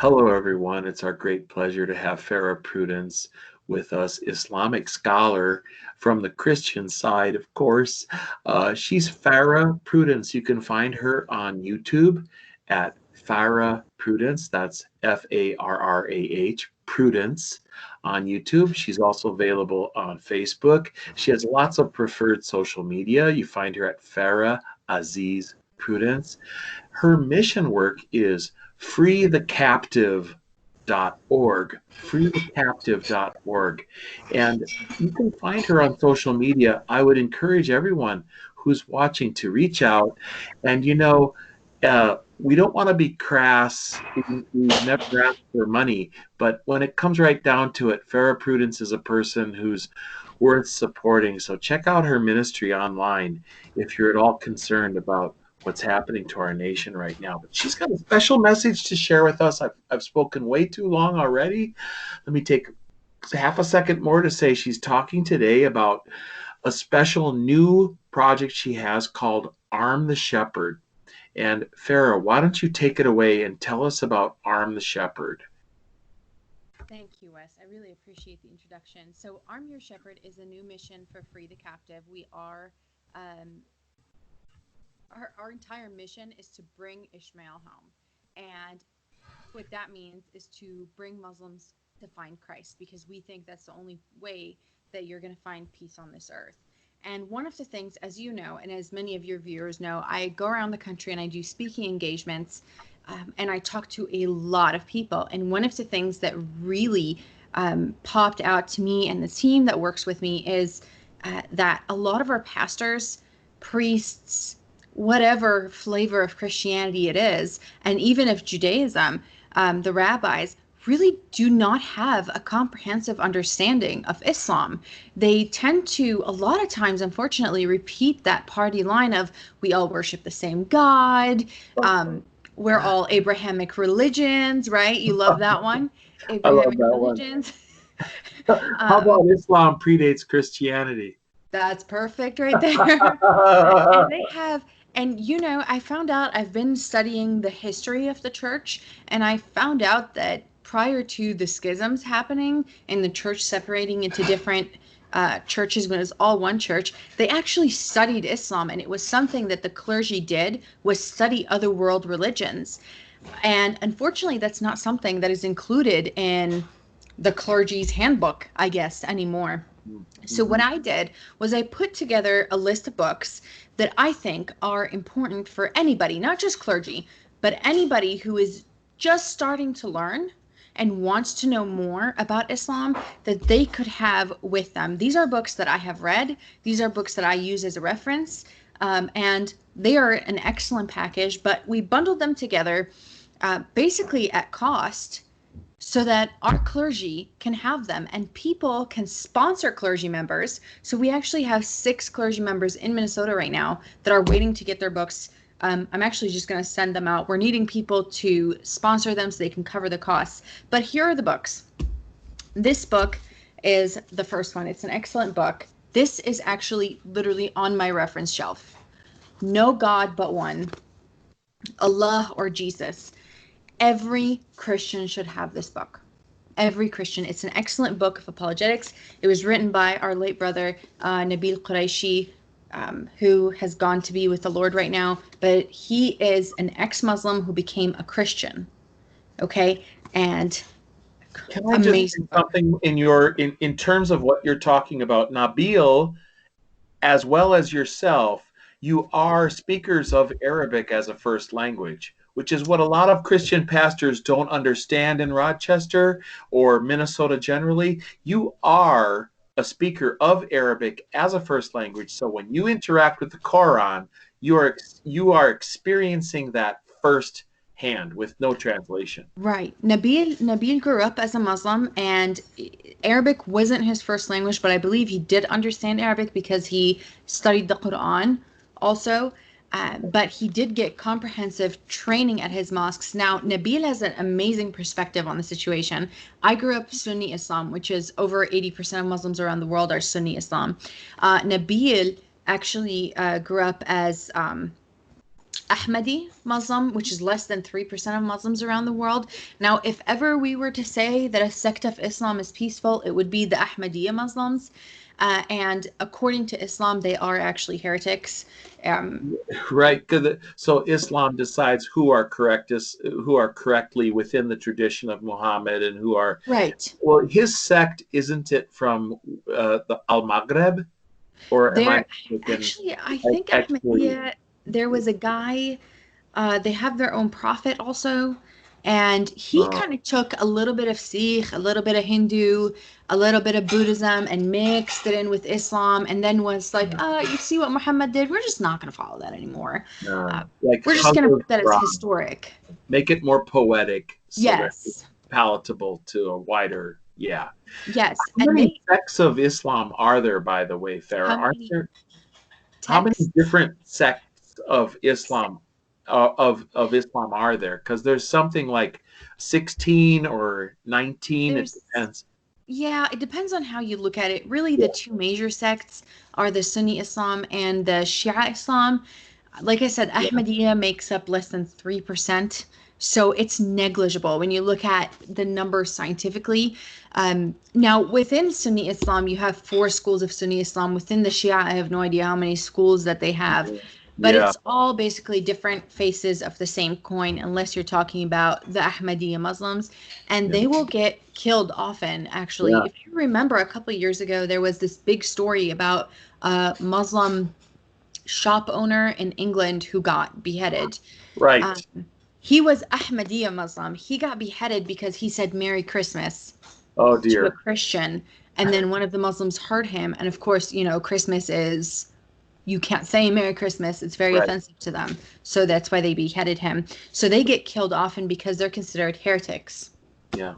Hello, everyone. It's our great pleasure to have Farrah Prudence with us, Islamic scholar from the Christian side, of course. She's Farrah Prudence. You can find her on YouTube at Farrah Prudence. That's Farrah, Prudence on YouTube. She's also available on Facebook. She has lots of preferred social media. You find her at Farrah Aziz Prudence. Her mission work is freethecaptive.org, freethecaptive.org. And you can find her on social media. I would encourage everyone who's watching to reach out. And, we don't want to be crass. We've never asked for money. But when it comes right down to it, Farrah Prudence is a person who's worth supporting. So check out her ministry online if you're at all concerned about what's happening to our nation right now. But she's got a special message to share with us. I've spoken way too long already. Let me take half a second more to say she's talking today about a special new project she has called Arm the Shepherd. And Farrah, why don't you take it away and tell us about Arm the Shepherd? Thank you, Wes. I really appreciate the introduction. So, Arm Your Shepherd is a new mission for Free the Captive. Um, our entire mission is to bring Ishmael home. And what that means is to bring Muslims to find Christ because we think that's the only way that you're going to find peace on this earth. And one of the things, as you know, and as many of your viewers know, I go around the country and I do speaking engagements and I talk to a lot of people. And one of the things that really popped out to me and the team that works with me is that a lot of our pastors, priests, whatever flavor of Christianity it is, and even of Judaism, the rabbis really do not have a comprehensive understanding of Islam. They tend to, a lot of times, unfortunately, repeat that party line of we all worship the same God. We're all Abrahamic religions, right? You love that one? I love Abrahamic that one. religions. How um, about Islam predates Christianity? that's perfect right there. And they have, and I found out I've been studying the history of the church, and I found out that prior to the schisms happening and the church separating into different churches when it was all one church, they actually studied Islam, and it was something that the clergy did was study other world religions. And unfortunately, that's not something that is included in the clergy's handbook, I guess, anymore. So what Mhm. I did was I put together a list of books that I think are important for anybody, not just clergy, but anybody who is just starting to learn and wants to know more about Islam that they could have with them. These are books that I have read. These are books that I use as a reference. And they are an excellent package, but we bundled them together basically at cost so that our clergy can have them and people can sponsor clergy members. So we actually have 6 clergy members in Minnesota right now that are waiting to get their books. I'm actually just going to send them out. We're needing people to sponsor them so they can cover the costs. But here are the books. This book is the first one. It's an excellent book. This is actually literally on my reference shelf. No God but one, Allah or Jesus. Every Christian should have this book. Every Christian. It's an excellent book of apologetics. It was written by our late brother, Nabil Qureshi, who has gone to be with the Lord right now. But he is an ex-Muslim who became a Christian. Okay? And Can I just say amazing book. something in terms of what you're talking about? Nabil, as well as yourself, you are speakers of Arabic as a first language, which is what a lot of Christian pastors don't understand in Rochester or Minnesota generally. You are a speaker of Arabic as a first language. So when you interact with the Quran, you are experiencing that first hand with no translation. Right. Nabil grew up as a Muslim and Arabic wasn't his first language, but I believe he did understand Arabic because he studied the Quran also. But he did get comprehensive training at his mosques. Now, Nabil has an amazing perspective on the situation. I grew up Sunni Islam, which is over 80% of Muslims around the world are Sunni Islam. Nabil actually grew up as Ahmadi Muslim, which is less than 3% of Muslims around the world. Now, if ever we were to say that a sect of Islam is peaceful, it would be the Ahmadiyya Muslims. And according to Islam, they are actually heretics. Right. So Islam decides who are who are correctly within the tradition of Muhammad and who are. Right. Well, his sect, isn't it from the Al Maghreb, or am I There, mistaken? actually, I think Actually, Ahmadiyya, there was a guy, they have their own prophet also, and he uh, kind of took a little bit of Sikh, a little bit of Hindu, a little bit of Buddhism, and mixed it in with Islam, and then was like, you see what Muhammad did? We're just not going to follow that anymore. like We're just going to hug of put that as Quran, historic. make it more poetic so that it's Yes. palatable to a wider. Yeah. Yes. How And many they, sects of Islam are there, by the way, Farrah? how Aren't many there? How many texts? different sects of Islam of Islam are there? Because there's something like 16 or 19. It There's depends. Yeah, it depends on how you look at it. Really, the Yeah. two major sects are the Sunni Islam and the Shia Islam. Like I said, Yeah. Ahmadiyya makes up less than 3%. So it's negligible when you look at the numbers scientifically. Now, within Sunni Islam, you have four schools of Sunni Islam. Within the Shia, I have no idea how many schools that they have, but Yeah. it's all basically different faces of the same coin, unless you're talking about the Ahmadiyya Muslims, and Yeah. they will get killed often. Actually, Yeah. if you remember, a couple of years ago, there was this big story about a Muslim shop owner in England who got beheaded. Right. Um, he was Ahmadiyya Muslim. He got beheaded because he said Merry Christmas Oh to a dear. Christian, and then one of the Muslims heard him. And of course, Christmas is, you can't say Merry Christmas. It's very Right. offensive to them. So that's why they beheaded him. So they get killed often because they're considered heretics. Yeah.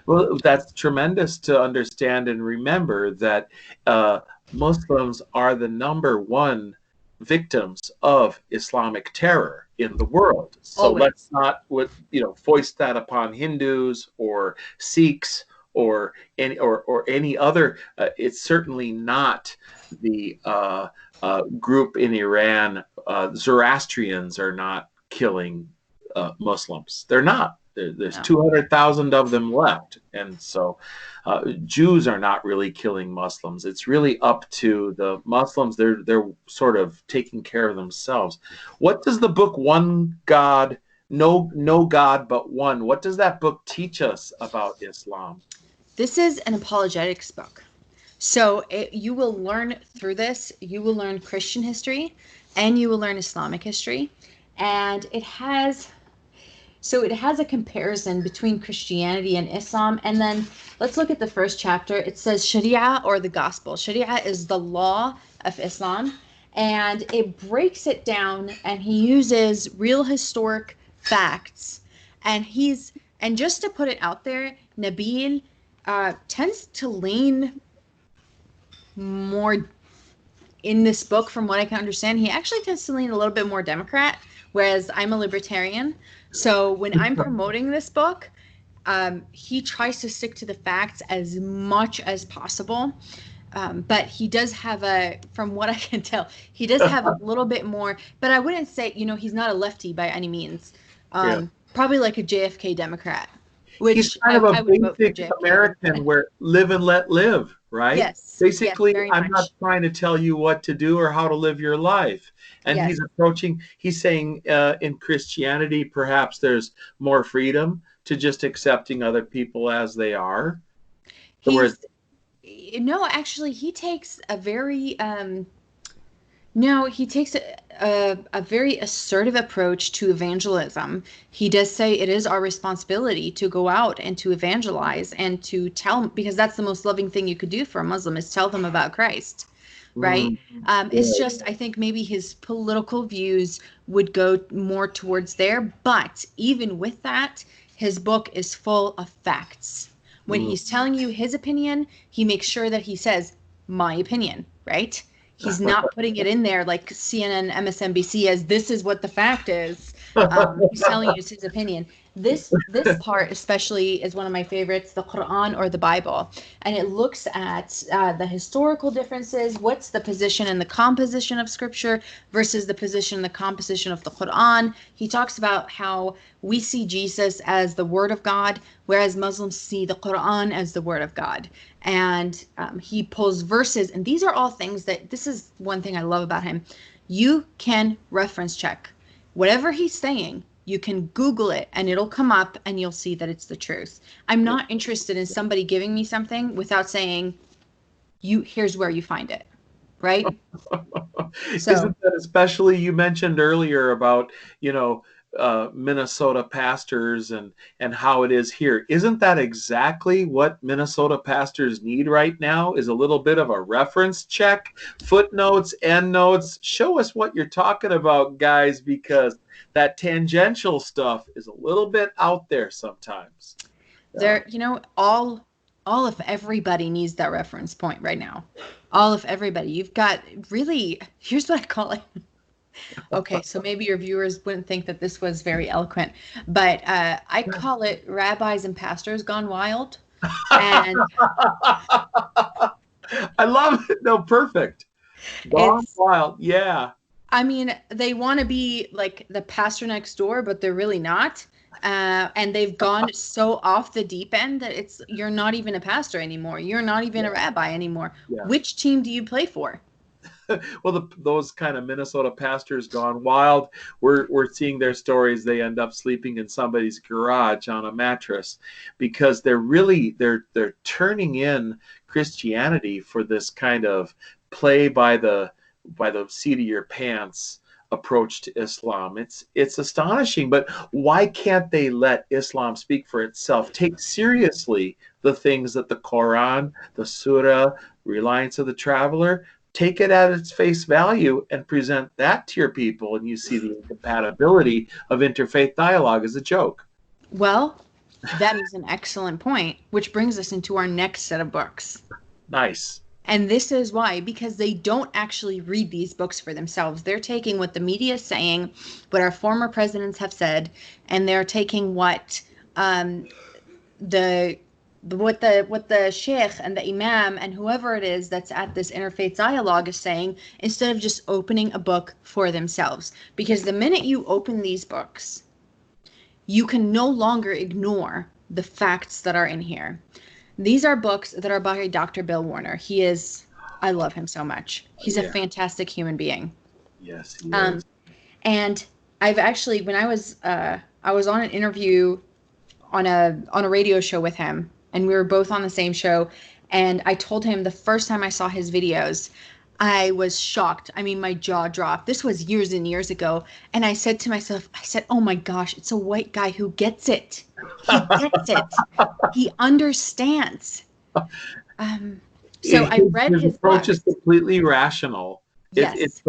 Well, that's tremendous to understand and remember that uh, Muslims are the number one victims of Islamic terror in the world. So let's Always. not, foist that upon Hindus or Sikhs or any other. It's certainly not the group in Iran. Zoroastrians are not killing Muslims. They're not. There's No. 200,000 of them left. And so Jews are not really killing Muslims. It's really up to the Muslims. They're sort of taking care of themselves. What does the book One God, No God But One, what does that book teach us about Islam? This is an apologetics book. So you will learn through this, you will learn Christian history and you will learn Islamic history. And it has a comparison between Christianity and Islam. And then let's look at the first chapter. It says Sharia, or the gospel. Sharia is the law of Islam. And it breaks it down, and he uses real historic facts. And just to put it out there, Nabil tends to lean more in this book, from what I can understand. He actually tends to lean a little bit more Democrat, whereas I'm a libertarian. So when I'm promoting this book, he tries to stick to the facts as much as possible. But he does have from what I can tell, he does have a little bit more, but I wouldn't say, he's not a lefty by any means. Yeah. Probably like a JFK Democrat, He's which kind of a I would vote for basic JFK, American where live and let live, right? Yes, yes, Basically, very I'm not much. trying to tell you what to do or how to live your life. And Yes. he's saying in Christianity, perhaps there's more freedom to just accepting other people as they are. Whereas, He's no, actually, he takes a very no, he takes a very assertive approach to evangelism. He does say it is our responsibility to go out and to evangelize and to tell, because that's the most loving thing you could do for a Muslim, is tell them about Christ, right? mm, It's right, just, I think maybe his political views would go more towards there, but even with that, his book is full of facts. When mm. he's telling you his opinion, he makes sure that he says, my opinion, right? He's not putting it in there like CNN, MSNBC, as this is what the fact is. He's telling you it's his opinion. This part especially is one of my favorites, the Quran or the Bible, and it looks at the historical differences. What's the position and the composition of Scripture versus the position and the composition of the Quran? He talks about how we see Jesus as the Word of God, whereas Muslims see the Quran as the Word of God. And he pulls verses, and these are all things that, this is one thing I love about him. You can reference check whatever he's saying. You can Google it and it'll come up and you'll see that it's the truth. I'm not interested in somebody giving me something without saying, here's where you find it. Right? So Isn't that, especially you mentioned earlier about, you know, Minnesota pastors and how it is here. Isn't that exactly what Minnesota pastors need right now? Is a little bit of a reference check, footnotes, endnotes. Show us what you're talking about, guys, because that tangential stuff is a little bit out there sometimes. there, all of everybody needs that reference point right now. All of everybody. You've got really, here's what I call it. Okay, so maybe your viewers wouldn't think that this was very eloquent, but I call it rabbis and pastors gone wild. And I love it. No, perfect. Gone it's, wild. Yeah. I mean, they want to be like the pastor next door, but they're really not. And they've gone so off the deep end that you're not even a pastor anymore. You're not even a rabbi anymore. Yeah. Which team do you play for? Well, those kind of Minnesota pastors gone wild, we're seeing their stories. They end up sleeping in somebody's garage on a mattress because they're turning in Christianity for this kind of play by the seat of your pants approach to Islam. It's astonishing, but why can't they let Islam speak for itself? Take seriously the things that the Quran, the Surah, Reliance of the Traveler, take it at its face value and present that to your people, and you see the incompatibility of interfaith dialogue as a joke. Well, that is an excellent point, which brings us into our next set of books. Nice. And this is why, because they don't actually read these books for themselves. They're taking what the media is saying, what our former presidents have said, and they're taking what the sheikh and the imam and whoever it is that's at this interfaith dialogue is saying, instead of just opening a book for themselves. Because the minute you open these books, you can no longer ignore the facts that are in here. These are books that are by Dr. Bill Warner. I love him so much. He's a fantastic human being. Yes, he is. And I've actually, when I was on an interview on a radio show with him, and we were both on the same show, and I told him the first time I saw his videos, I was shocked. I mean, my jaw dropped. This was years and years ago. And I said to myself, oh my gosh, it's a white guy who gets it. He gets it. He understands. So I read his approach books. is completely rational. Yes.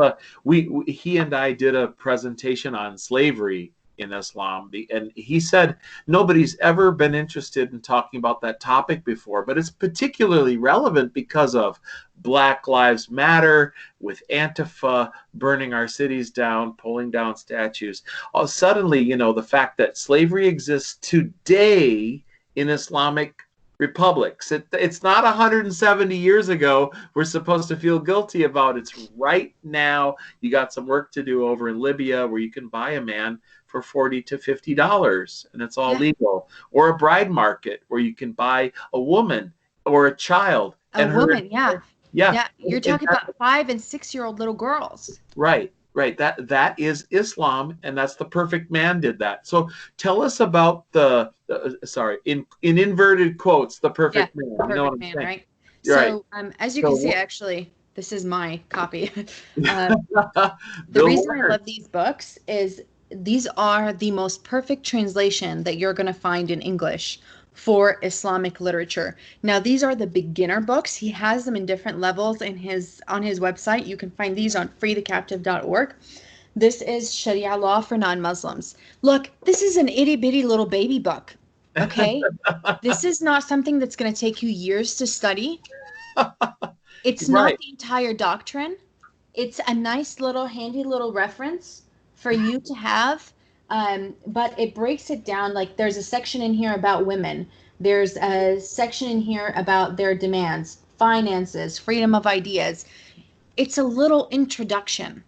He and I did a presentation on slavery in Islam, and he said nobody's ever been interested in talking about that topic before, but it's particularly relevant because of Black Lives Matter, with Antifa burning our cities down, pulling down statues. Suddenly, the fact that slavery exists today in Islamic republics. It's not 170 years ago we're supposed to feel guilty about. It's right now. You got some work to do over in Libya where you can buy a man for $40 to $50 and it's all legal. Or a bride market where you can buy a woman or a child. Yeah. Yeah. You're talking about 5 and 6-year-old little girls. Right. That is Islam, and that's the perfect man did that. So tell us about in inverted quotes, the perfect man. The perfect man, right? So, as you can see, actually, this is my copy. The reason I love these books is these are the most perfect translation that you're going to find in English for Islamic literature. Now, these are the beginner books. He has them in different levels on his website. You can find these on freethecaptive.org. This is Sharia Law for non-Muslims. Look, this is an itty-bitty little baby book, okay? This is not something that's going to take you years to study. It's not the entire doctrine. It's a nice little, handy little reference for you to have But it breaks it down. Like there's a section in here about women. There's a section in here about their demands, finances, freedom of ideas. It's a little introduction.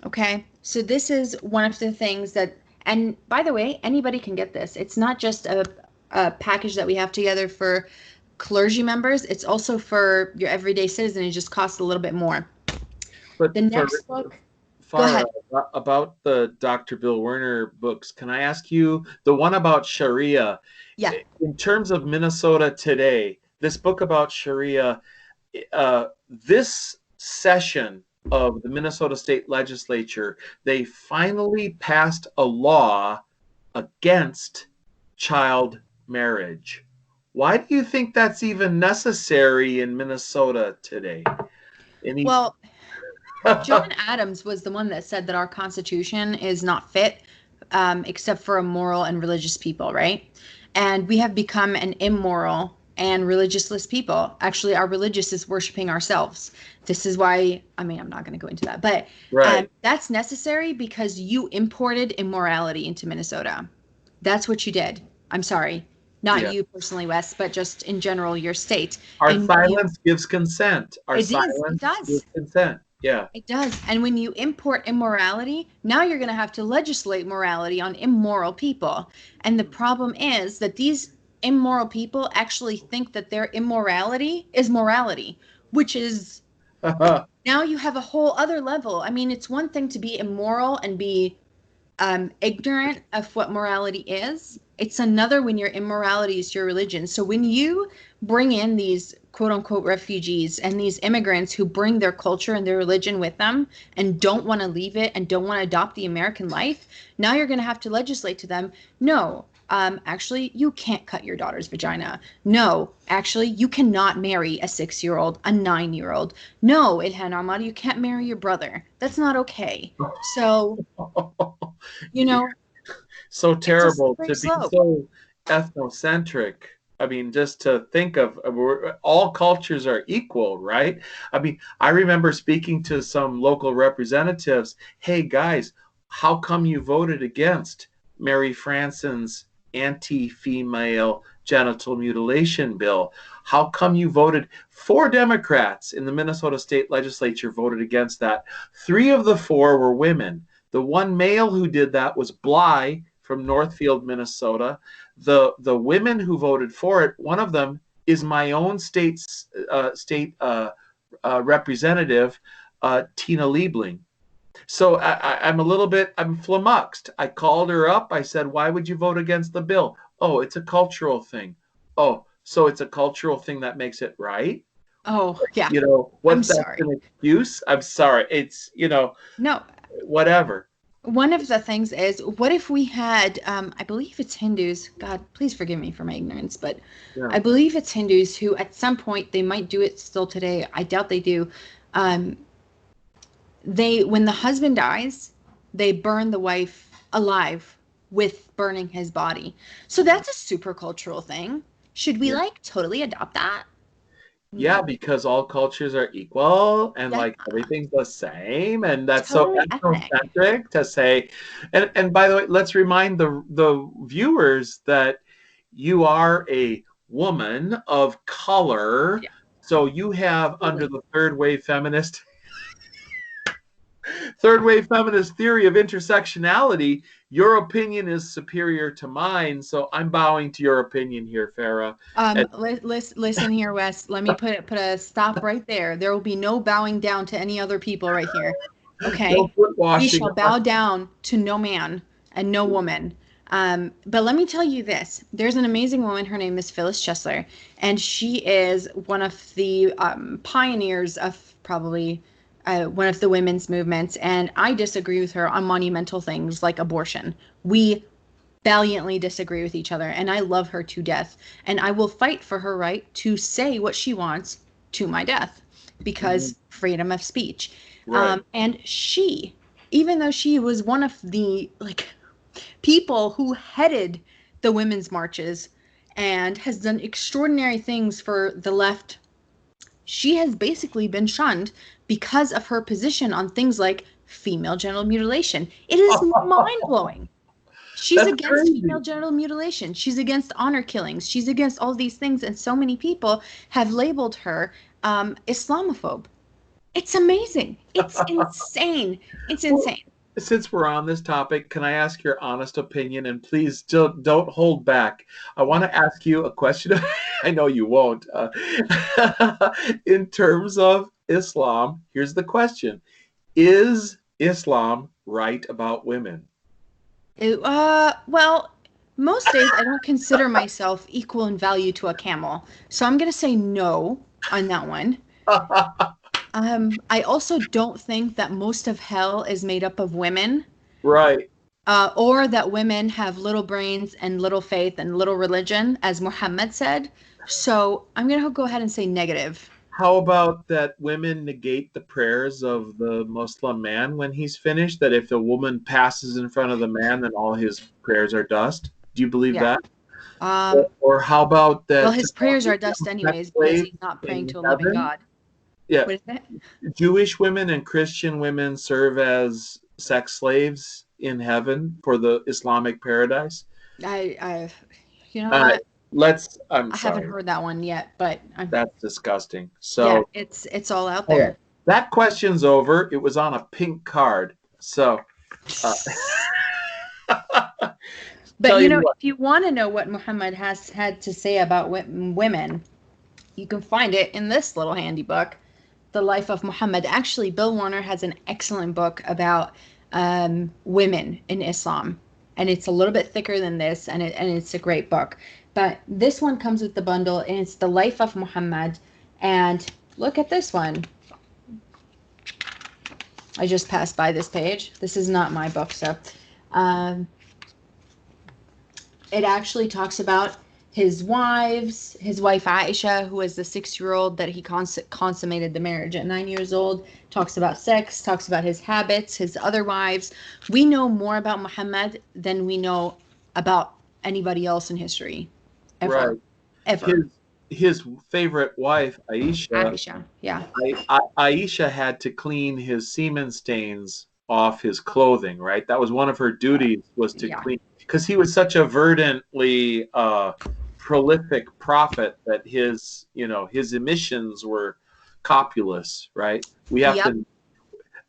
Okay. So this is one of the things that, and by the way, anybody can get this. It's not just a package that we have together for clergy members. It's also for your everyday citizen. It just costs a little bit more. But The next book, go Farrah, ahead. about the Dr. Bill Werner books, can I ask you the one about Sharia? Yeah. In terms of Minnesota today, this book about Sharia, this session of the Minnesota State Legislature, they finally passed a law against child marriage. Why do you think that's even necessary in Minnesota today? Any Well, John Adams was the one that said that our Constitution is not fit, except for immoral and religious people, right? And we have become an immoral and religiousess people. Actually, our religious is worshiping ourselves. This is why, I mean, I'm not going to go into that, but right? that's necessary because you imported immorality into Minnesota. That's what you did. I'm sorry. Not Yeah. you personally, Wes, but just in general, your state. Our And you, silence gives consent. Our it silence gives does. consent. Yeah. It does. And when you import immorality, now you're going to have to legislate morality on immoral people. And the problem is that these immoral people actually think that their immorality is morality, which is now you have a whole other level. I mean, it's one thing to be immoral and be ignorant of what morality is. It's another when your immorality is your religion. So when you bring in these quote unquote refugees and these immigrants who bring their culture and their religion with them and don't want to leave it and don't want to adopt the American life, now you're going to have to legislate to them, no, actually, you can't cut your daughter's vagina. No, actually, you cannot marry a 6-year-old, a 9-year-old. No, Ilhan Ahmad, you can't marry your brother. That's not okay. So, you know, So it's a terrible slippery to be slope. so ethnocentric. I mean, just to think of all cultures are equal, right? I mean, I remember speaking to some local representatives. Hey, guys, how come you voted against Mary Franson's anti-female genital mutilation bill? How come you voted? 4 Democrats in the Minnesota State Legislature voted against that. 3 of the 4 were women. The one male who did that was Bly from Northfield, Minnesota. The women who voted for it, one of them is my own state representative, Tina Liebling. So I'm a little bit, I'm flummoxed. I called her up. I said, why would you vote against the bill? Oh, it's a cultural thing. Oh, so it's a cultural thing that makes it right? Oh, yeah. I'm What's that sorry. an excuse? I'm sorry. It's, No, whatever. one of the things is, what if we had, I believe it's Hindus, God, please forgive me for my ignorance, but Yeah. I believe it's Hindus who at some point, they might do it still today. I doubt they do. Um, when the husband dies, they burn the wife alive with burning his body. So that's a super cultural thing. Should we Yeah. like totally adopt that? Yeah, because all cultures are equal and Yeah, like everything's the same, and that's so totally ethnic. ethnocentric to say. And by the way, let's remind the viewers that you are a woman of color, Yeah, so you have under totally. the third wave feminist theory of intersectionality, your opinion is superior to mine. So I'm bowing to your opinion here, Farrah. And Listen here, Wes. Let me put a stop right there. There will be no bowing down to any other people right here. no Okay? foot We washing. shall bow down to no man and no woman. But let me tell you this. There's an amazing woman. Her name is Phyllis Chesler, and she is one of the pioneers of probably one of the women's movements. And I disagree with her on monumental things like abortion. We valiantly disagree with each other, and I love her to death. And I will fight for her right to say what she wants to my death Mhm. because freedom of speech. Right. And she, even though she was one of the people who headed the women's marches and has done extraordinary things for the left, she has basically been shunned because of her position on things like female genital mutilation. It is mind blowing. She's That's against female crazy. genital mutilation. She's against honor killings. She's against all these things, and so many people have labeled her Islamophobe. It's amazing. It's insane. It's Well, insane. since we're on this topic, can I ask your honest opinion? And please don't hold back. I want to ask you a question. I know you won't. In terms of Islam, here's the question: is Islam right about women? Well, most days I don't consider myself equal in value to a camel, so I'm gonna say no on that one. I also don't think that most of hell is made up of women, Right. or that women have little brains and little faith and little religion, as Muhammad said. So I'm gonna go ahead and say negative. How about that women negate the prayers of the Muslim man when he's finished? That if a woman passes in front of the man, then all his prayers are dust? Do you believe Yeah. that? Um, Or how about well, that his prayers are dust sex anyways because slaves he's not praying in to a living heaven? God. Yeah, What is that? Jewish women and Christian women serve as sex slaves in heaven for the Islamic paradise. I, you know Uh, what? I'm I haven't sorry, heard that one yet, but that's disgusting. yeah, So, it's all out all right, there. that question's over. It was on a pink card. So, uh, But tell you you know, what, if you want to know what Muhammad has had to say about women, you can find it in this little handy book, The Life of Muhammad. Actually, Bill Warner has an excellent book about women in Islam, and it's a little bit thicker than this, and it's a great book. But this one comes with the bundle, and it's The Life of Muhammad. And look at this one. I just passed by this page. This is not my book, so um, it actually talks about his wife Aisha, who was the 6-year-old that he consummated the marriage at 9 years old. Talks about sex, talks about his habits, his other wives. We know more about Muhammad than we know about anybody else in history, ever, right? ever. His favorite wife, Aisha, Aisha, yeah, Aisha had to clean his semen stains off his clothing, right? That was one of her duties was to yeah, clean because he was such a verdantly prolific prophet that his emissions were copulous, right? We have yep. to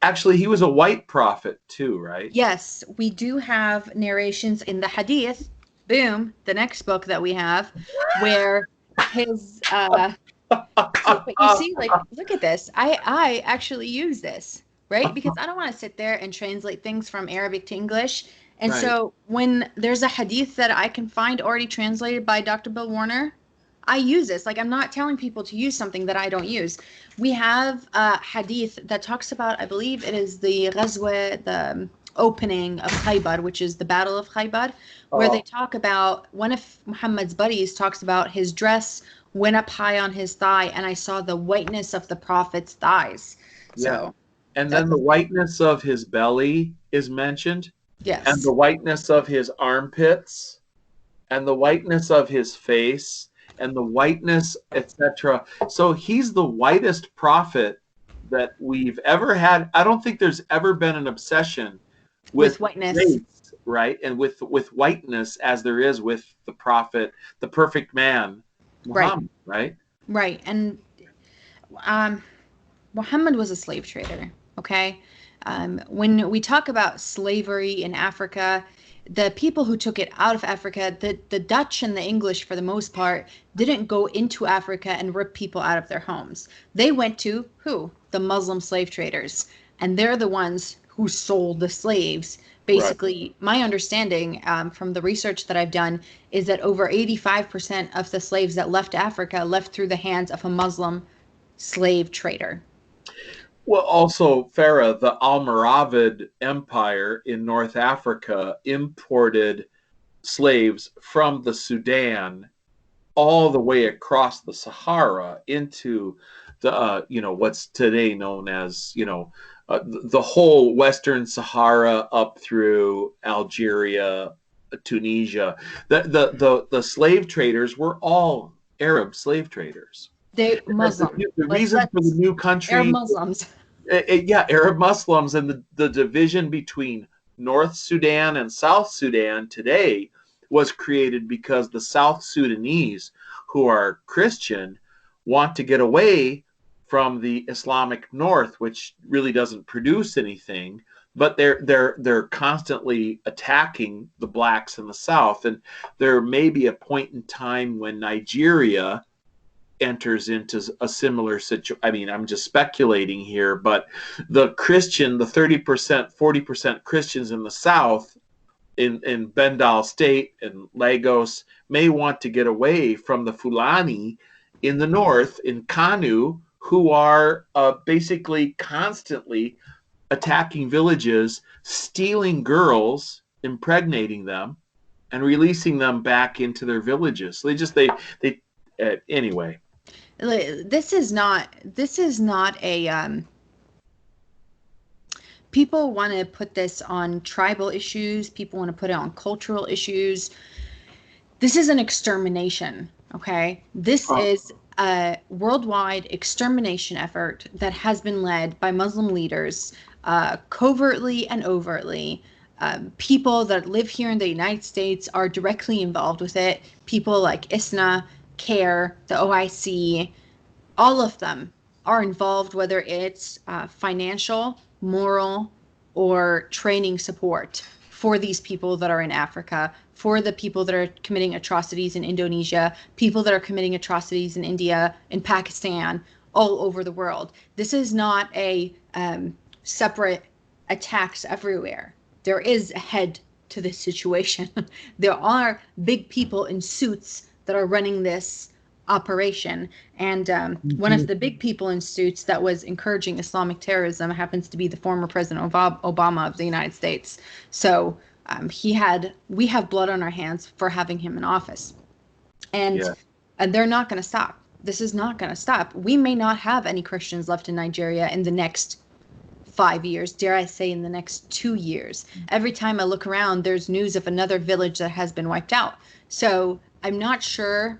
actually he was a white prophet too, right? Yes, we do have narrations in the Hadith. Boom, the next book that we have, where his so, but you see, like, look at this. I actually use this, right? Because I don't want to sit there and translate things from Arabic to English. And Right. so when there's a hadith that I can find already translated by Dr. Bill Warner, I use this. Like, I'm not telling people to use something that I don't use. We have a hadith that talks about, I believe it is the Ghazwa, the opening of Khaybar, which is the Battle of Khaybar, where they Oh, talk about one of Muhammad's buddies talks about his dress went up high on his thigh, and I saw the whiteness of the prophet's thighs. yeah. So And then the that's, whiteness of his belly is mentioned, and yes. the whiteness of his armpits, and the whiteness of his face, and the whiteness, etc. So he's the whitest prophet that we've ever had. I don't think there's ever been an obsession with With whiteness. race, right? And with whiteness as there is with the prophet, the perfect man, Right, Muhammad, right? right. And um, Muhammad was a slave trader, okay? When we talk about slavery in Africa, the people who took it out of Africa, the Dutch and the English, for the most part, didn't go into Africa and rip people out of their homes. They went to who? The Muslim slave traders. And they're the ones who sold the slaves. Right. Basically, my understanding from the research that I've done is that over 85% of the slaves that left Africa left through the hands of a Muslim slave trader. Well, also, Farrah, the Almoravid Empire in North Africa imported slaves from the Sudan all the way across the Sahara into what's today known as the whole Western Sahara up through Algeria, Tunisia. The slave traders were all Arab slave traders. They The, Muslim. the reason for the Let's new Arab country, Muslims. yeah, Arab Muslims and the division between North Sudan and South Sudan today was created because the South Sudanese, who are Christian, want to get away from the Islamic North, which really doesn't produce anything, but they're constantly attacking the blacks in the South. And there may be a point in time when Nigeria enters into a similar situation. I mean, I'm just speculating here, but the 30%, 40% Christians in the South, in Bendal State and Lagos, may want to get away from the Fulani in the north, in Kanu, who are basically constantly attacking villages, stealing girls, impregnating them, and releasing them back into their villages. So they anyway. This is not a people want to put this on tribal issues, people want to put it on cultural issues. This is an extermination, okay? This is a worldwide extermination effort that has been led by Muslim leaders, covertly and overtly. People that live here in the United States are directly involved with it. People like ISNA, CARE, the OIC, all of them are involved, whether it's financial, moral, or training support for these people that are in Africa, for the people that are committing atrocities in Indonesia, people that are committing atrocities in India, in Pakistan, all over the world. This is not a separate attacks everywhere. There is a head to this situation. There are big people in suits that are running this operation. And one of the big people in suits that was encouraging Islamic terrorism happens to be the former President Obama of the United States. So we have blood on our hands for having him in office. And they're not going to stop. This is not going to stop. We may not have any Christians left in Nigeria in the next 5 years, dare I say in the next 2 years. Every time I look around, there's news of another village that has been wiped out. So I'm not sure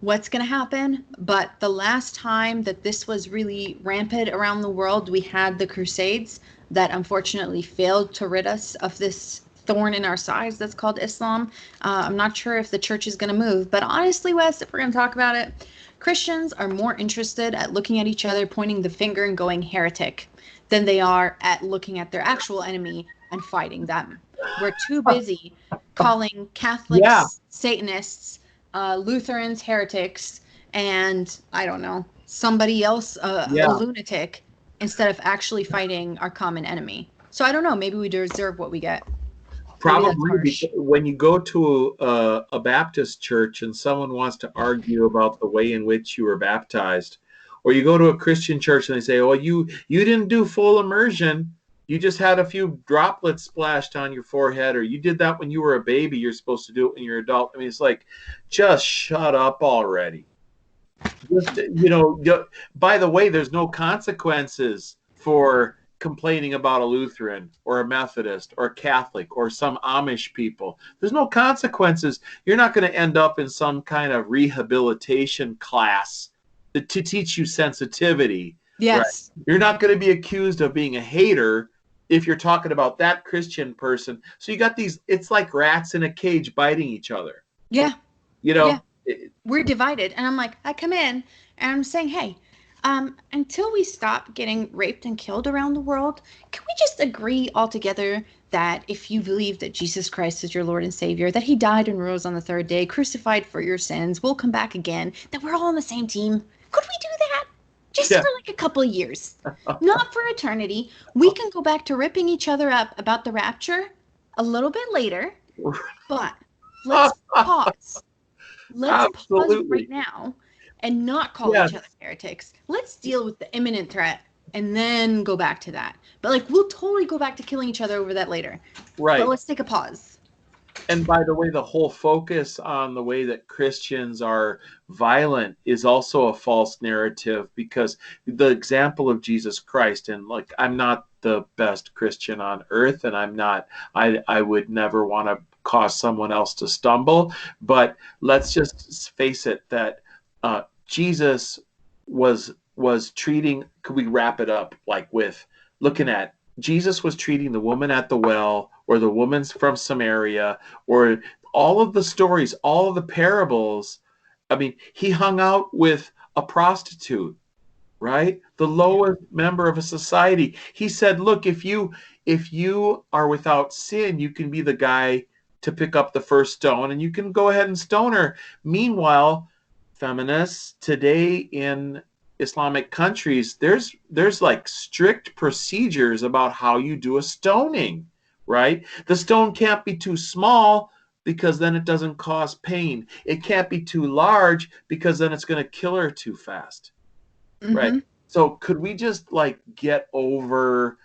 what's going to happen, but the last time that this was really rampant around the world, we had the Crusades that unfortunately failed to rid us of this thorn in our sides that's called Islam. I'm not sure if the church is going to move, but honestly, Wes, if we're going to talk about it, Christians are more interested at looking at each other, pointing the finger and going heretic, than they are at looking at their actual enemy and fighting them. We're too busy calling Catholics Satanists, Lutherans heretics, and I don't know, somebody else a lunatic, instead of actually fighting our common enemy. So I don't know, maybe we deserve what we get. Probably when you go to a Baptist church and someone wants to argue about the way in which you were baptized, or you go to a Christian church and they say, "Oh, you didn't do full immersion. You just had a few droplets splashed on your forehead, or you did that when you were a baby. You're supposed to do it when you're an adult." I mean, it's like, just shut up already. Just, by the way, there's no consequences for complaining about a Lutheran or a Methodist or a Catholic or some Amish people. There's no consequences. You're not going to end up in some kind of rehabilitation class to teach you sensitivity. Yes. Right? You're not going to be accused of being a hater if you're talking about that Christian person. So you got these, it's like rats in a cage biting each other. Yeah. Yeah. We're divided. And I'm like, I come in and I'm saying, hey, until we stop getting raped and killed around the world, can we just agree all together that if you believe that Jesus Christ is your Lord and Savior, that he died and rose on the third day, crucified for your sins, will come back again, that we're all on the same team? Could we do that? Just for like a couple of years. Not for eternity. We can go back to ripping each other up about the rapture a little bit later, but let's pause. Let's pause right now and not call each other heretics. Let's deal with the imminent threat and then go back to that. But like, we'll totally go back to killing each other over that later. Right. But let's take a pause. And by the way, the whole focus on the way that Christians are violent is also a false narrative, because the example of Jesus Christ, and like, I'm not the best Christian on earth, and I would never want to cause someone else to stumble, but let's just face it that Jesus was treating, could we wrap it up like with looking at Jesus was treating the woman at the well, or the woman from Samaria, or all of the stories, all of the parables. I mean, he hung out with a prostitute, right? The Yeah. lowest member of a society. He said, "Look, if you are without sin, you can be the guy to pick up the first stone, and you can go ahead and stone her." Meanwhile, feminists today in Islamic countries, there's like strict procedures about how you do a stoning, right? The stone can't be too small because then it doesn't cause pain. It can't be too large because then it's going to kill her too fast. Right. Mm-hmm. So could we just like get over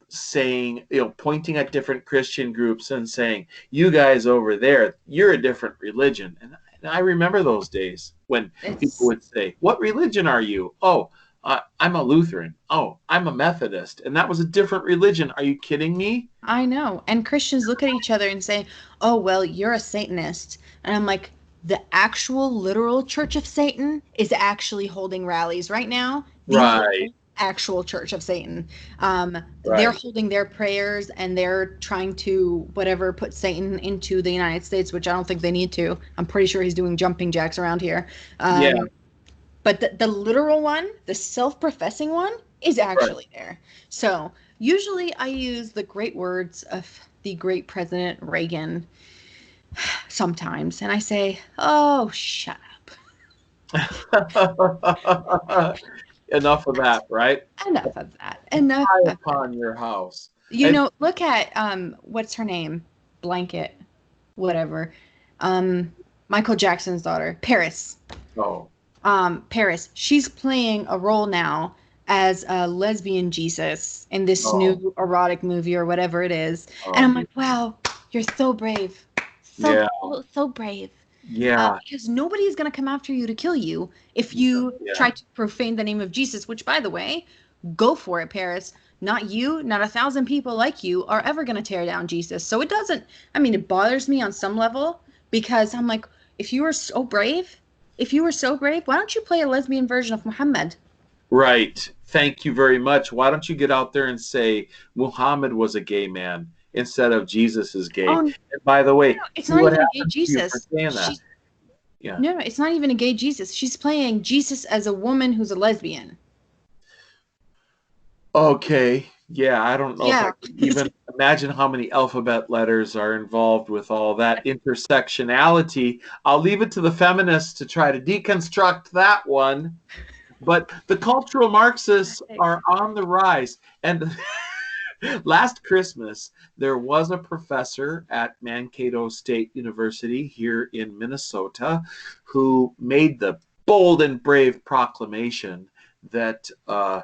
saying, pointing at different Christian groups and saying, "You guys over there, you're a different religion." And I remember those days when people It's would say, "What religion are you?" "Oh, I'm a Lutheran." "Oh, I'm a Methodist." And that was a different religion. Are you kidding me? I know. And Christians look at each other and say, "Oh, well, you're a Satanist." And I'm like, the actual literal Church of Satan is actually holding rallies right now. The Right, literal actual Church of Satan. They're right. holding their prayers and they're trying to whatever put Satan into the United States, which I don't think they need to. I'm pretty sure he's doing jumping jacks around here. Yeah, But the literal one, the self-professing one, is right. actually there. So usually I use the great words of the great President Reagan sometimes, and I say, "Oh, shut up." Enough of that, right? Enough of that. Enough High of that. upon your house. You And know, look at what's her name? Blanket, whatever. Um, Michael Jackson's daughter, Paris. oh, Paris. She's playing a role now as a lesbian Jesus in this oh, new erotic movie or whatever it is. And oh, I'm dear. like, wow, you're so brave. So, Yeah, so, so brave. yeah, Because nobody is going to come after you to kill you if you yeah. try to profane the name of Jesus, which, by the way, go for it, Paris. Not you, not 1,000 people like you are ever going to tear down Jesus. So it doesn't, I mean, it bothers me on some level because I'm like, if you were so brave, if you were so brave, why don't you play a lesbian version of Muhammad? Right. Thank you very much. Why don't you get out there and say Muhammad was a gay man instead of Jesus is gay? Oh, no, And by the way, no, it's see not what even a gay happens to you for Jesus. saying that. She's Yeah. no, no, it's not even a gay Jesus. She's playing Jesus as a woman who's a lesbian. Okay. Yeah, I don't know if I Yeah. can even imagine how many alphabet letters are involved with all that intersectionality. I'll leave it to the feminists to try to deconstruct that one. But the cultural Marxists are on the rise. And last Christmas, there was a professor at Mankato State University here in Minnesota who made the bold and brave proclamation that uh,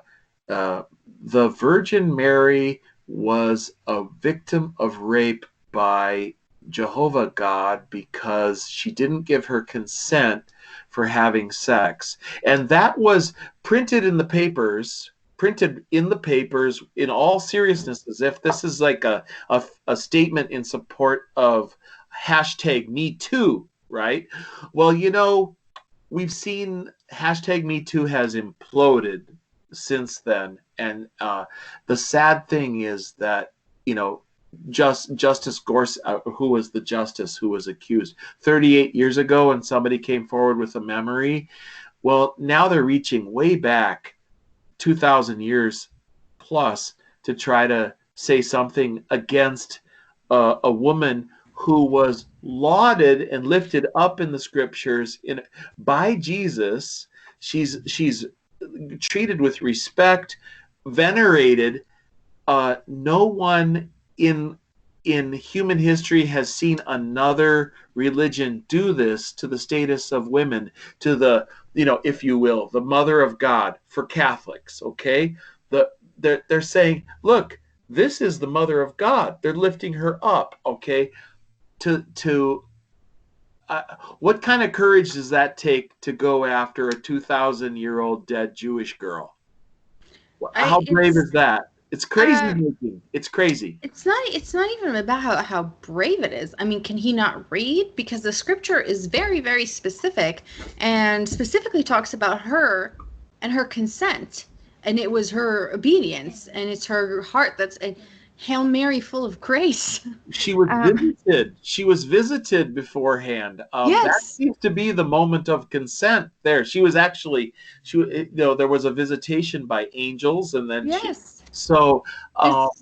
the Virgin Mary was a victim of rape by Jehovah God because she didn't give her consent for having sex. And that was printed in the papers in all seriousness, as if this is like a statement in support of hashtag Me Too, right? Well, we've seen hashtag Me Too has imploded since then, and the sad thing is that you know Justice Gorsuch, who was the justice who was accused 38 years ago, and somebody came forward with a memory. Well, now they're reaching way back 2,000 years plus to try to say something against a woman who was lauded and lifted up in the scriptures by Jesus. She's treated with respect, venerated. No one in human history has seen another religion do this to the status of women, to the, if you will, the mother of God for Catholics. Okay, they're saying, look, this is the mother of God. They're lifting her up. Okay, to what kind of courage does that take to go after a 2,000-year-old dead Jewish girl? I How brave it's is that? It's crazy uh making. It's crazy. it's not even about how brave it is. I mean, can he not read? Because the scripture is very, very specific and specifically talks about her and her consent. and it was her obedience, and it's her heart that's a Hail Mary full of grace. She was Um, visited. She was visited beforehand. That yes, seems to be the moment of consent. There, she was actually there was a visitation by angels, and then she. yes. So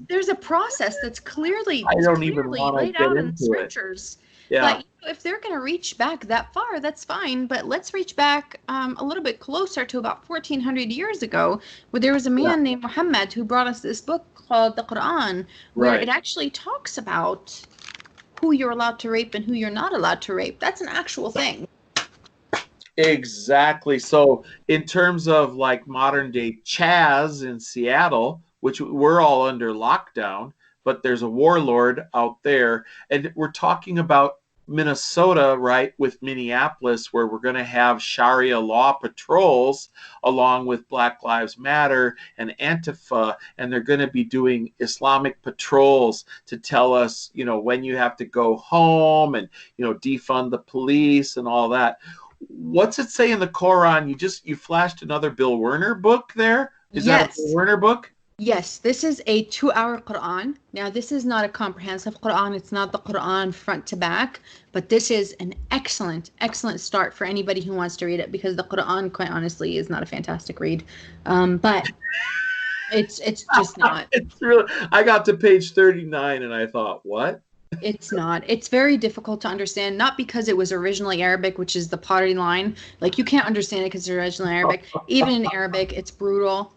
There's a process that's I don't even clearly want to laid get out in the into it. scriptures. Yeah, But if they're going to reach back that far, that's fine. But let's reach back a little bit closer to about 1400 years ago, where there was a yeah, man named Muhammad who brought us this book called the Quran, where it right. actually talks about who you're allowed to rape and who you're not allowed to rape. That's an actual thing. Exactly. So, in terms of like modern day Chaz in Seattle, which we're all under lockdown, but there's a warlord out there, and we're talking about Minnesota, right, with Minneapolis, where we're going to have Sharia law patrols along with Black Lives Matter and Antifa, and they're going to be doing Islamic patrols to tell us, when you have to go home and, defund the police and all that. What's it say in the Quran? You flashed another Bill Werner book there. Is that a Bill Yes. Werner book? Yes, this is a 2 hour Quran. Now, this is not a comprehensive Quran. It's not the Quran front to back, but this is an excellent, excellent start for anybody who wants to read it, because the Quran, quite honestly, is not a fantastic read. But it's just not. It's really. I got to page 39 and I thought, what? It's not. It's very difficult to understand, not because it was originally Arabic, which is the potty line. Like, you can't understand it because it's originally Arabic. Even in Arabic, it's brutal.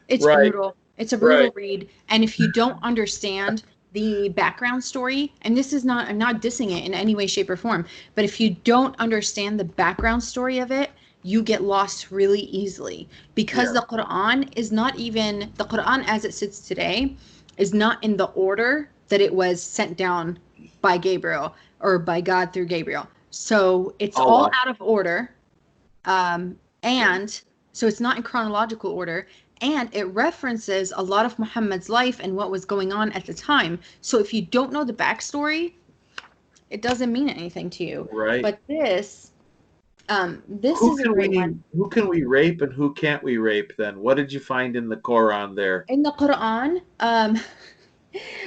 It's Right, brutal. It's a right. brutal read. And if you don't understand the background story, and this is not, I'm not dissing it in any way, shape, or form, but if you don't understand the background story of it, you get lost really easily, because Yeah. the Quran is not even, the Quran as it sits today is not in the order that it was sent down by Gabriel, or by God through Gabriel. So it's all Allah. out of order. And so it's not in chronological order, and it references a lot of Muhammad's life and what was going on at the time. So if you don't know the backstory, it doesn't mean anything to you. Right. But this is a great one. Who can we rape and who can't we rape then? What did you find in the Quran there? In the Quran,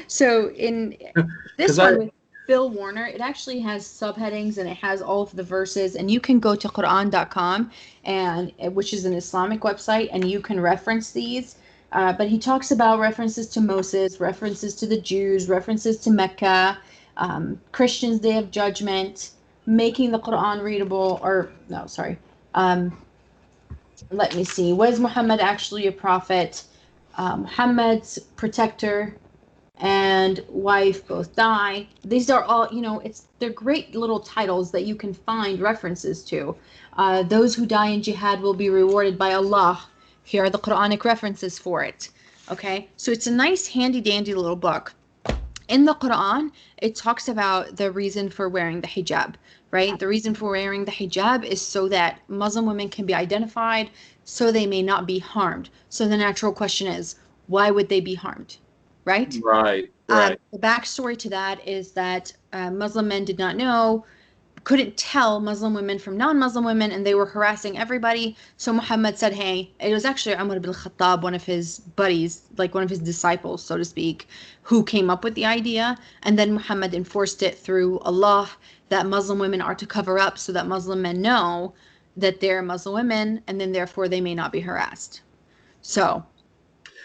so in Because this I one with Bill Warner, it actually has subheadings and it has all of the verses, and you can go to Quran.com, and which is an Islamic website, and you can reference these. But he talks about references to Moses, references to the Jews, references to Mecca, Christians' Day of Judgment, making the Quran readable, or no, sorry. Um, Let me see. Was Muhammad actually a prophet? Muhammad's protector and wife both die. These are all, they're great little titles that you can find references to. Those who die in jihad will be rewarded by Allah. Here are the Quranic references for it. Okay, so it's a nice, handy dandy little book. In the Quran, it talks about the reason for wearing the hijab, right? The reason for wearing the hijab is so that Muslim women can be identified, so they may not be harmed. So the natural question is, why would they be harmed, right? right, right. The backstory to that is that Muslim men did not know, couldn't tell Muslim women from non-Muslim women, and they were harassing everybody. So Muhammad said, hey, it was actually Umar ibn Khattab, one of his buddies, like one of his disciples, so to speak, who came up with the idea. And then Muhammad enforced it through Allah that Muslim women are to cover up so that Muslim men know that they're Muslim women, and then therefore they may not be harassed. So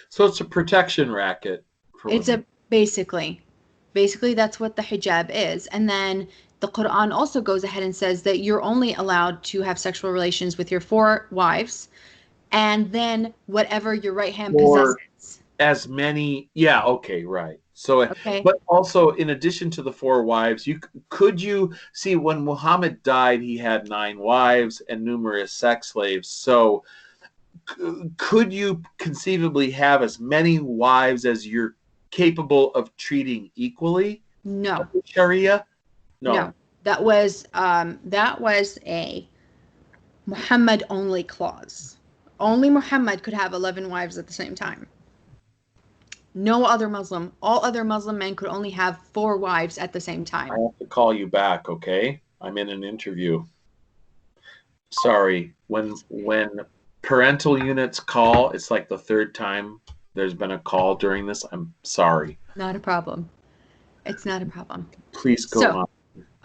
So it's a protection racket for it's women. a basically that's what the hijab is. And then the Quran also goes ahead and says that you're only allowed to have sexual relations with your 4 wives, and then whatever your right hand Or possesses. as many, yeah, okay, right. So, Okay. but also in addition to the 4 wives, could you see when Muhammad died, he had 9 wives and numerous sex slaves. So, could you conceivably have as many wives as you're capable of treating equally No, under Sharia? no, No. that was a Muhammad only clause. Only Muhammad could have 11 wives at the same time. No other Muslim, all other Muslim men could only have 4 wives at the same I time. have to call you back, okay? I'm in an interview. Sorry. When parental units call. It's like the third time there's been a call during this. I'm sorry. Not a problem. It's not a problem. Please go So, on.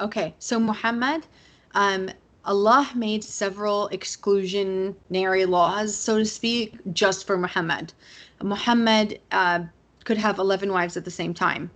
okay, so Muhammad, um, Allah made several exclusionary laws, so to speak, just for Muhammad. Muhammad could have 11 wives at the same time.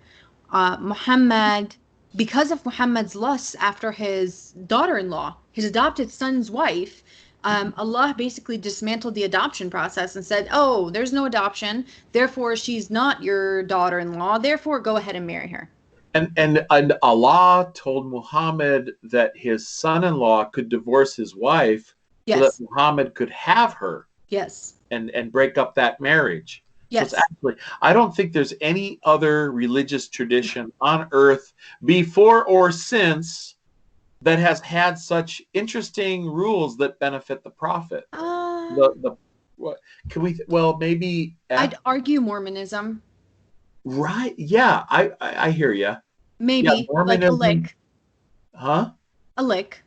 Muhammad, because of Muhammad's lust after his daughter-in-law, his adopted son's wife, Allah basically dismantled the adoption process and said, "Oh, there's no adoption, therefore she's not your daughter-in-law. Therefore, go ahead and marry her." And Allah told Muhammad that his son-in-law could divorce his wife so that Yes. Muhammad could have her Yes. and break up that marriage. So it's Yes. actually, I don't think there's any other religious tradition on earth before or since that has had such interesting rules that benefit the prophet. The what can we well maybe I'd argue Mormonism. right, yeah, I hear you. Yeah, Maybe like a Mormonism, lick, huh? a lick,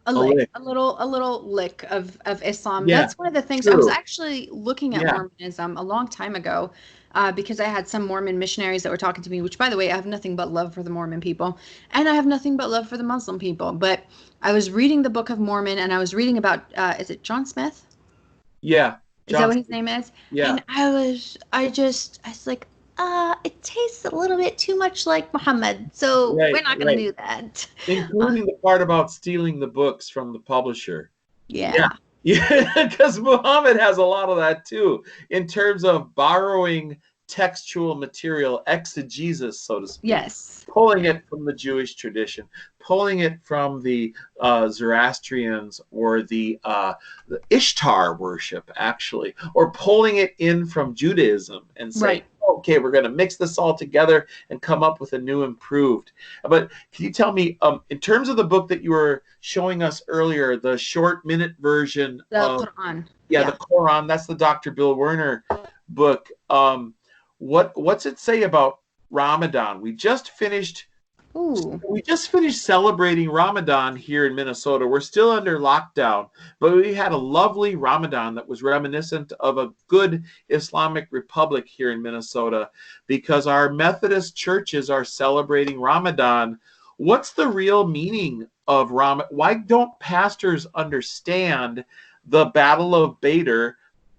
a A lick, lick. a little lick of Islam. Yeah, That's one of the things I was true. actually looking at Yeah. Mormonism a long time ago, because I had some Mormon missionaries that were talking to me. Which, by the way, I have nothing but love for the Mormon people, and I have nothing but love for the Muslim people. But I was reading the Book of Mormon, and I was reading about is it John Smith? Yeah. Is that John, what his name is? yeah. And I was like, it tastes a little bit too much like Muhammad, so Right, we're not gonna right. do that. Including the part about stealing the books from the publisher. Yeah. Yeah. Yeah, because Muhammad has a lot of that too, in terms of borrowing textual material, exegesis, so to speak, Yes. pulling it from the Jewish tradition, pulling it from the Zoroastrians or the Ishtar worship, actually, or pulling it in from Judaism and saying, Right. okay, we're going to mix this all together and come up with a new improved. But can you tell me, in terms of the book that you were showing us earlier, the short minute version The of, Quran. yeah, the Yeah. Quran, that's the Dr. Bill Werner book. What's it say about Ramadan? Ooh. We just finished celebrating Ramadan here in Minnesota. We're still under lockdown, but we had a lovely Ramadan that was reminiscent of a good Islamic republic here in Minnesota because our Methodist churches are celebrating Ramadan. What's the real meaning of Ramadan? Why don't pastors understand the Battle of Badr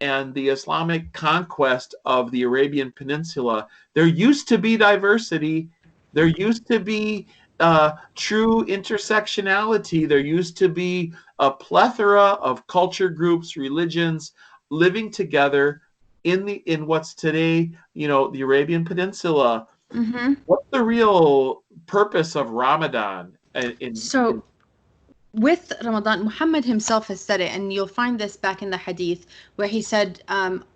and the Islamic conquest of the Arabian Peninsula? There used to be diversity. There used to be true intersectionality. There used to be a plethora of culture groups, religions living together in what's today, the Arabian Peninsula. Mm-hmm. What's the real purpose of Ramadan? So with Ramadan, Muhammad himself has said it, and you'll find this back in the hadith where he said,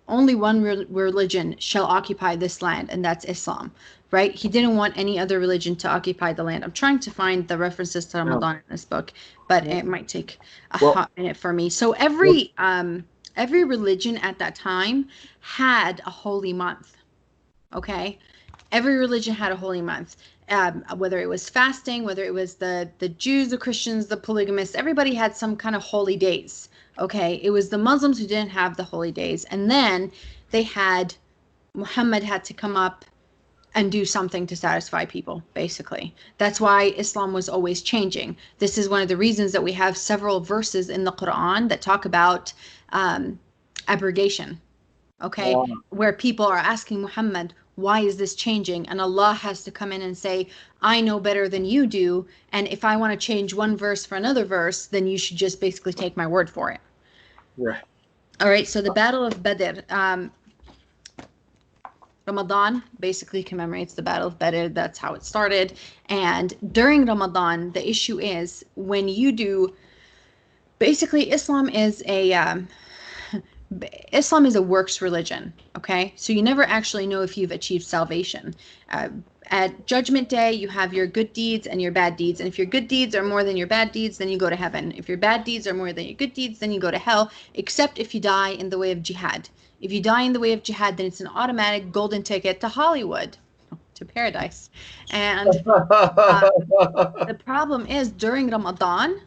only one religion shall occupy this land, and that's Islam, right? He didn't want any other religion to occupy the land. I'm trying to find the references to No. Ramadan in this book, but Yeah. it might take a Well, hot minute for me. So every religion at that time had a holy month, okay? Every religion had a holy month. Whether it was fasting, whether it was the Jews, the Christians, the polygamists, everybody had some kind of holy days. Okay, it was the Muslims who didn't have the holy days, and then Muhammad had to come up and do something to satisfy people. Basically, that's why Islam was always changing. This is one of the reasons that we have several verses in the Quran that talk about abrogation. Okay, where people are asking Muhammad, why is this changing? And Allah has to come in and say, I know better than you do. And if I want to change one verse for another verse, then you should just basically take my word for it. right. All right. So the Battle of Badr, Ramadan basically commemorates the Battle of Badr. That's how it started. And during Ramadan, the issue is when you do, basically Islam is a works religion, okay? So you never actually know if you've achieved salvation. At Judgment Day, you have your good deeds and your bad deeds. And if your good deeds are more than your bad deeds, then you go to heaven. If your bad deeds are more than your good deeds, then you go to hell, except if you die in the way of jihad. If you die in the way of jihad, then it's an automatic golden ticket to Hollywood, to paradise. And the problem is during Ramadan,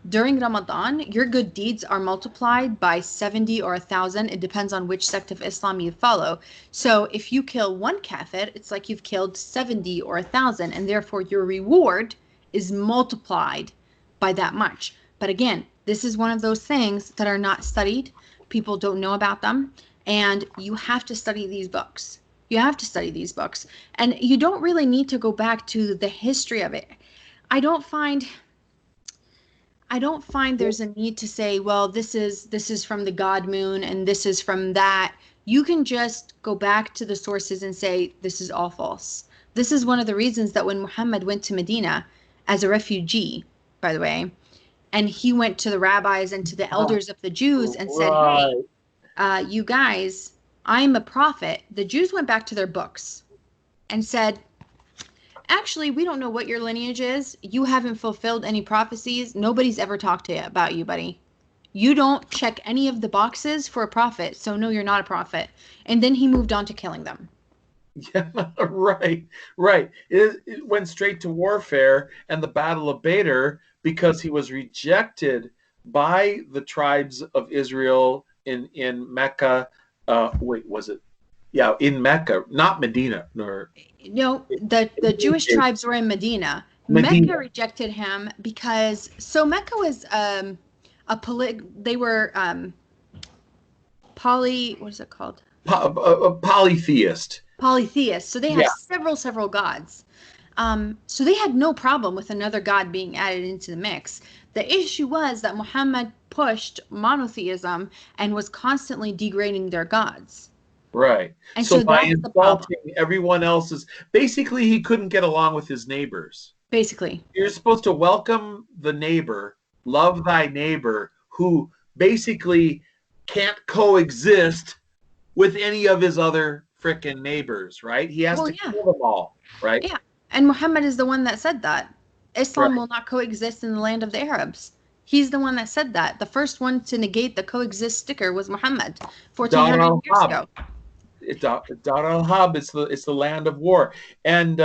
During Ramadan, your good deeds are multiplied by 70 or 1,000. It depends on which sect of Islam you follow. So if you kill one kafir, it's like you've killed 70 or 1,000, and therefore your reward is multiplied by that much. But again, this is one of those things that are not studied. People don't know about them, and you have to study these books. You have to study these books, and you don't really need to go back to the history of it. I don't find I don't find there's a need to say, well, this is from the God moon and this is from that. You can just go back to the sources and say this is all false. This is one of the reasons that when Muhammad went to Medina as a refugee, by the way, and he went to the rabbis and to the elders of the Jews and said, hey, Right. you guys, I'm a prophet. The Jews went back to their books and said, actually, we don't know what your lineage is. You haven't fulfilled any prophecies. Nobody's ever talked to you about you, buddy. You don't check any of the boxes for a prophet, so no, you're not a prophet. And then he moved on to killing them. Yeah, right, right. It went straight to warfare and the Battle of Badr because he was rejected by the tribes of Israel in Mecca. Wait, was it? Yeah, in Mecca, not Medina, nor No, the Jewish tribes were in Medina. Mecca Medina. rejected him because so Mecca was they were what is it called? A polytheist. Polytheists. So they have Yeah, several gods. So they had no problem with another god being added into the mix. The issue was that Muhammad pushed monotheism and was constantly degrading their gods. right. And So so by that's the problem, insulting everyone else's, basically, he couldn't get along with his neighbors. basically. You're supposed to welcome the neighbor, love thy neighbor, who basically can't coexist with any of his other frickin' neighbors, right? He has Well, to yeah, kill them all, right? yeah. And Muhammad is the one that said that. Islam Right. will not coexist in the land of the Arabs. He's the one that said that. The first one to negate the coexist sticker was Muhammad Dar 1400 al years Hab. ago. Dar al Hab. It's the land of war, and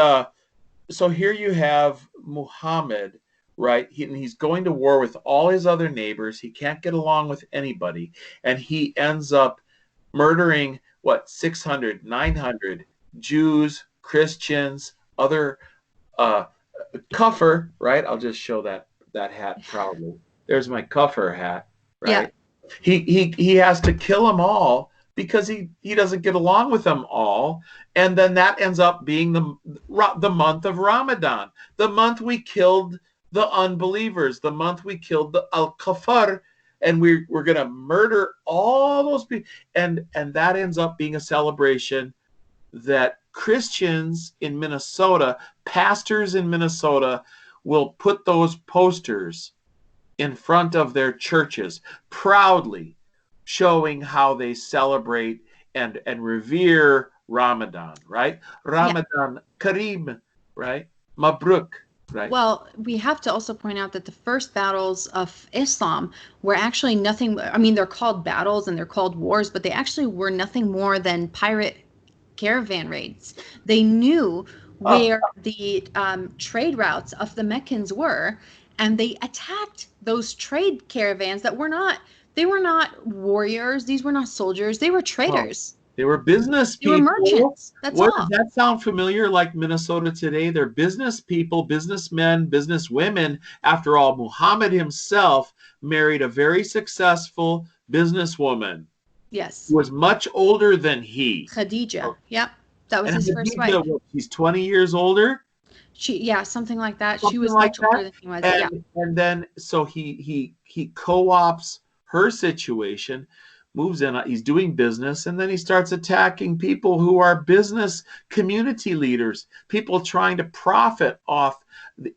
so here you have Muhammad, right? He's going to war with all his other neighbors. He can't get along with anybody, and he ends up murdering what 600, 900 Jews, Christians, other uh, Kuffer, right? I'll just show that hat proudly. There's my Kuffer hat, Yeah, right? He has to kill them all because he doesn't get along with them all, and then that ends up being the month of Ramadan, the month we killed the unbelievers, the month we killed the al kafar, and we're gonna murder all those people, and that ends up being a celebration that Christians in Minnesota, pastors in Minnesota, will put those posters in front of their churches proudly showing how they celebrate and revere Ramadan, right? yeah. Ramadan Kareem, right? Mabruk, right? Well, we have to also point out that the first battles of Islam were actually nothing. I mean, they're called battles and they're called wars, but they actually were nothing more than pirate caravan raids. They knew Oh, where the trade routes of the Meccans were, and they attacked those trade caravans that were not. They were not warriors. These were not soldiers. They were oh. traders. They were business They were people. merchants. That's What does all. that sound familiar like Minnesota today? They're business people, businessmen, businesswomen. After all, Muhammad himself married a very successful businesswoman Yes. who was much older than he. Khadija. Yep. That was And his first wife. Khadija, he's 20 years older, Yeah, something like that. She something was like much older that. than he was. Yeah. And then so he co-ops her situation, moves in, he's doing business, and then he starts attacking people who are business community leaders, people trying to profit off the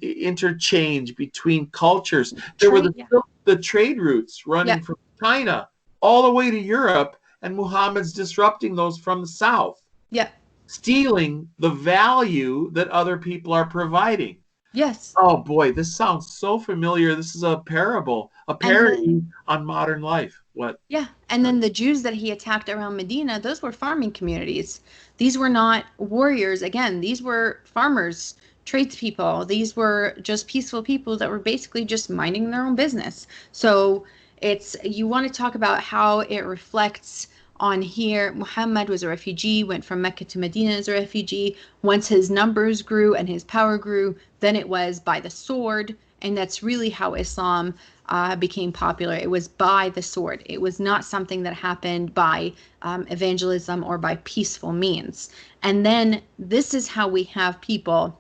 interchange between cultures. There were Trade. Yeah. the trade routes Yeah. running from China all the way to Europe, and Muhammad's disrupting those from the south, Yeah. stealing the value that other people are providing. Yes. Oh boy, this sounds so familiar. This is a parable, a And then parody on modern life. What? yeah, and then the Jews that he attacked around Medina, those were farming communities. These were not warriors. Again, these were farmers tradespeople. These were just peaceful people that were basically just minding their own business. So you want to talk about how it reflects on here. Muhammad was a refugee, went from Mecca to Medina as a refugee. Once his numbers grew and his power grew, then it was by the sword. And that's really how Islam became popular. It was by the sword. It was not something that happened by evangelism or by peaceful means. And then this is how we have people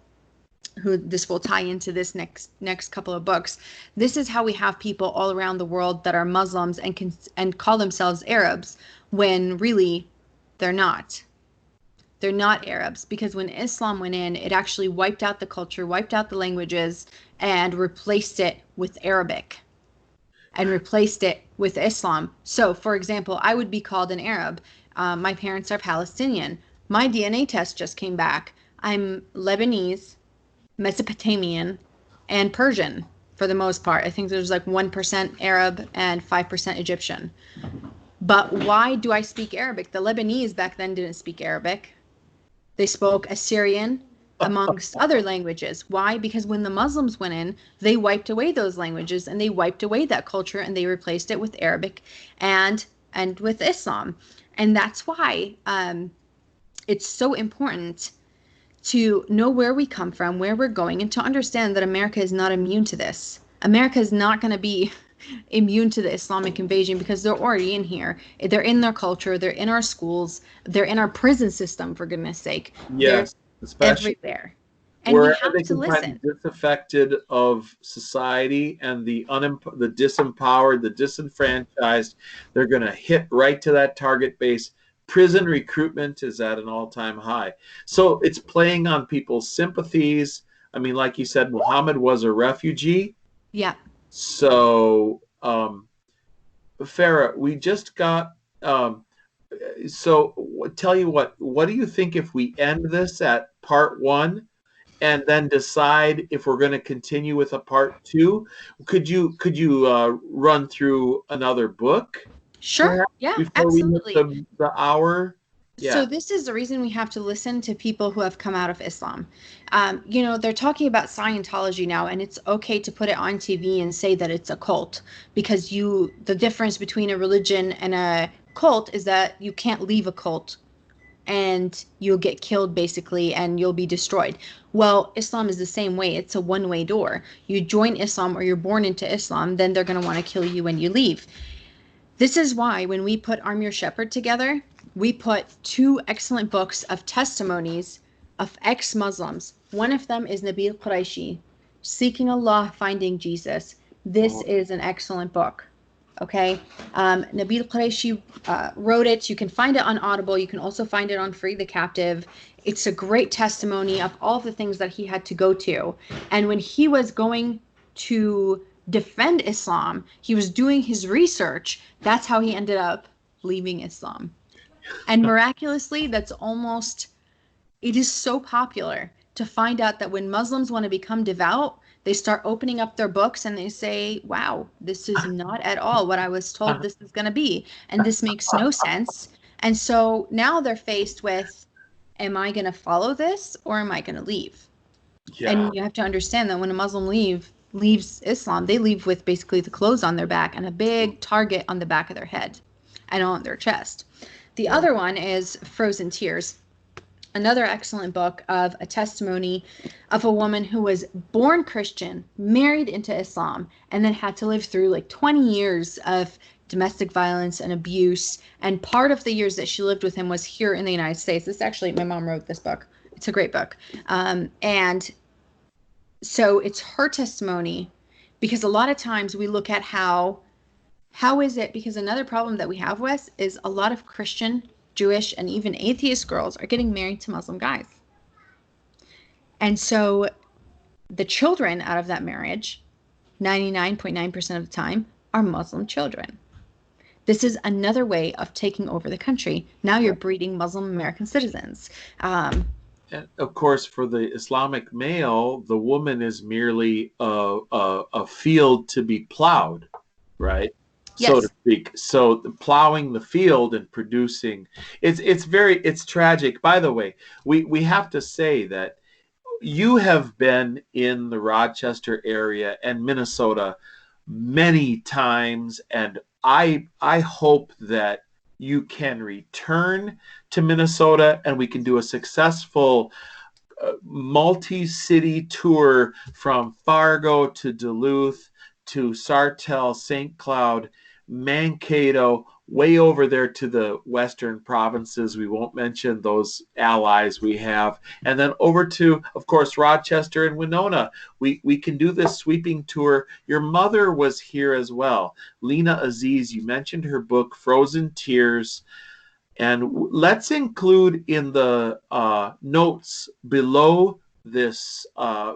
who, this will tie into this next couple of books. This is how we have people all around the world that are Muslims and call themselves Arabs when really they're not. They're not Arabs, because when Islam went in, it actually wiped out the culture, wiped out the languages, and replaced it with Arabic and replaced it with Islam. So, for example, I would be called an Arab. My parents are Palestinian. My DNA test just came back. I'm Lebanese, Mesopotamian, and Persian for the most part. I think there's like 1% Arab and 5% Egyptian. But why do I speak Arabic? The Lebanese back then didn't speak Arabic. They spoke Assyrian, amongst other languages. Why? Because when the Muslims went in, they wiped away those languages and they wiped away that culture and they replaced it with Arabic and with Islam. And that's why it's so important to know where we come from, where we're going, and to understand that America is not immune to this. America is not going to be immune to the Islamic invasion because they're already in here. They're in their culture. They're in our schools. They're in our prison system, for goodness sake. Yes, especially everywhere. And we wherever have they to can listen. find disaffected of society and the disempowered, the disenfranchised, they're going to hit right to that target base. Prison recruitment is at an all-time high. So it's playing on people's sympathies. I mean, like you said, Muhammad was a refugee. Yeah. So, Farrah, we just got. So, tell you what do you think if we end this at part 1 and then decide if we're going to continue with a part 2? Could you run through another book? Sure. Perhaps Yeah, before we hit absolutely. the hour? So Yeah. this is the reason we have to listen to people who have come out of Islam. They're talking about Scientology now, and it's okay to put it on TV and say that it's a cult because the difference between a religion and a cult is that you can't leave a cult and you'll get killed basically and you'll be destroyed. Well, Islam is the same way. It's a one-way door. You join Islam or you're born into Islam, then they're going to want to kill you when you leave. This is why when we put Arm Your Shepherd together, we put 2 excellent books of testimonies of ex-Muslims. One of them is Nabil Qureshi, Seeking Allah, Finding Jesus. This is an excellent book. Okay. Nabil Qureshi wrote it. You can find it on Audible. You can also find it on Free the Captive. It's a great testimony of all the things that he had to go to. And when he was going to defend Islam, he was doing his research. That's how he ended up leaving Islam. And miraculously, it is so popular to find out that when Muslims want to become devout, they start opening up their books and they say, wow, this is not at all what I was told this is going to be. And this makes no sense. And so now they're faced with, am I going to follow this or am I going to leave? Yeah. And you have to understand that when a Muslim leaves Islam, they leave with basically the clothes on their back and a big target on the back of their head and on their chest. The other one is Frozen Tears, another excellent book of a testimony of a woman who was born Christian, married into Islam, and then had to live through like 20 years of domestic violence and abuse. And part of the years that she lived with him was here in the United States. This actually, my mom wrote this book. It's a great book. And so it's her testimony, because a lot of times we look at how is it, because another problem that we have, Wes, is a lot of Christian, Jewish, and even atheist girls are getting married to Muslim guys. And so the children out of that marriage, 99.9% of the time, are Muslim children. This is another way of taking over the country. Now you're breeding Muslim American citizens. And of course, for the Islamic male, the woman is merely a field to be plowed, right? Yes. So to speak. So plowing the field and producing, it's tragic. By the way, we have to say that, you have been in the Rochester area and Minnesota many times, and I hope that you can return to Minnesota and we can do a successful multi-city tour from Fargo to Duluth to Sartell, St. Cloud, Mankato, way over there to the western provinces. We won't mention those allies we have. And then over to, of course, Rochester and Winona. We can do this sweeping tour. Your mother was here as well. Lena Aziz, you mentioned her book, Frozen Tears. And let's include in the notes below this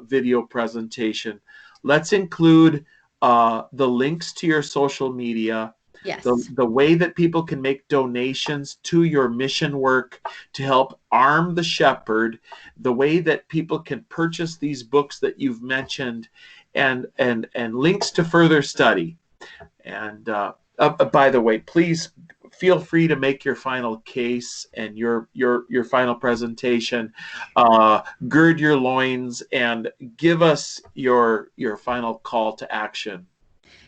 video presentation, let's include the links to your social media, Yes. the way that people can make donations to your mission work to help arm the shepherd, the way that people can purchase these books that you've mentioned, and links to further study. And by the way, please feel free to make your final case and your final presentation. Gird your loins and give us your final call to action.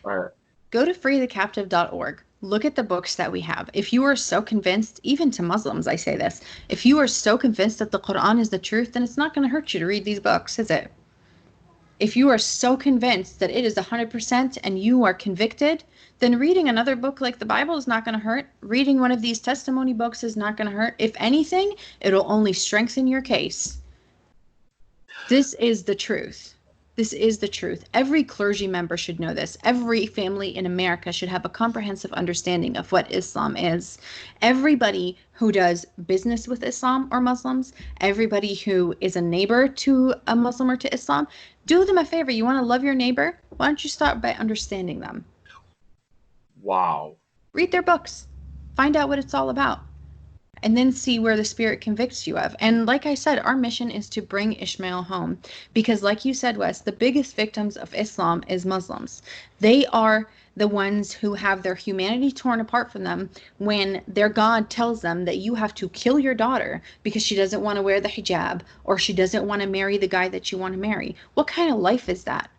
All right. Go to freethecaptive.org. Look at the books that we have. If you are so convinced, even to Muslims, I say this, if you are so convinced that the Quran is the truth, then it's not going to hurt you to read these books, is it? If you are so convinced that it is 100% and you are convicted, then reading another book like the Bible is not going to hurt. Reading one of these testimony books is not going to hurt. If anything, it'll only strengthen your case. This is the truth. This is the truth. Every clergy member should know this. Every family in America should have a comprehensive understanding of what Islam is. Everybody who does business with Islam or Muslims, everybody who is a neighbor to a Muslim or to Islam, do them a favor. You want to love your neighbor? Why don't you start by understanding them? Wow. Read their books. Find out what it's all about. And then see where the Spirit convicts you of. And like I said, our mission is to bring Ishmael home. Because like you said, Wes, the biggest victims of Islam is Muslims. They are the ones who have their humanity torn apart from them when their God tells them that you have to kill your daughter because she doesn't want to wear the hijab or she doesn't want to marry the guy that you want to marry. What kind of life is that?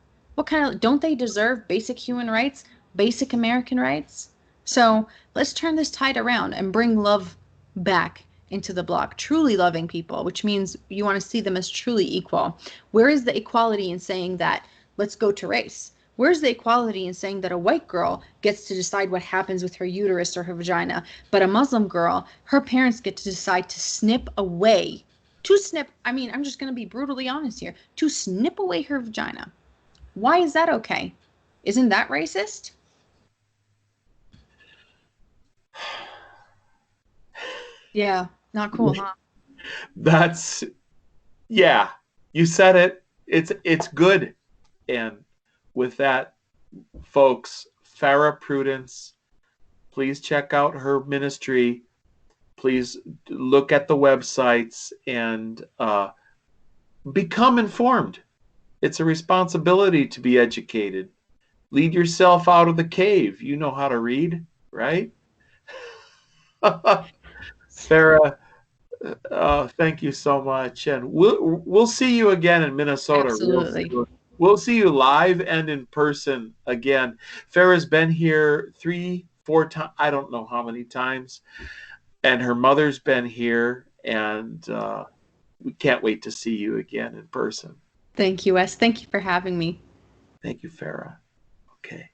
Don't they deserve basic human rights, basic American rights? So let's turn this tide around and bring love back into the block, truly loving people, which means you want to see them as truly equal. Where is the equality in saying that let's go to race? Where's the equality in saying that a white girl gets to decide what happens with her uterus or her vagina, but a Muslim girl, her parents get to decide to snip away, I'm just going to be brutally honest here, to snip away her vagina. Why is that okay? Isn't that racist? Yeah, not cool, huh? That's, yeah, you said it. It's good. And with that, folks, Farrah Prudence, please check out her ministry. Please look at the websites and become informed. It's a responsibility to be educated. Lead yourself out of the cave. You know how to read, right? Farrah, thank you so much, and we'll see you again in Minnesota real Absolutely. soon. We'll see you live and in person again. Farrah's been here 3-4 times. I don't know how many times, and her mother's been here, and we can't wait to see you again in person. Thank you, Wes. Thank you for having me. Thank you, Farrah. Okay.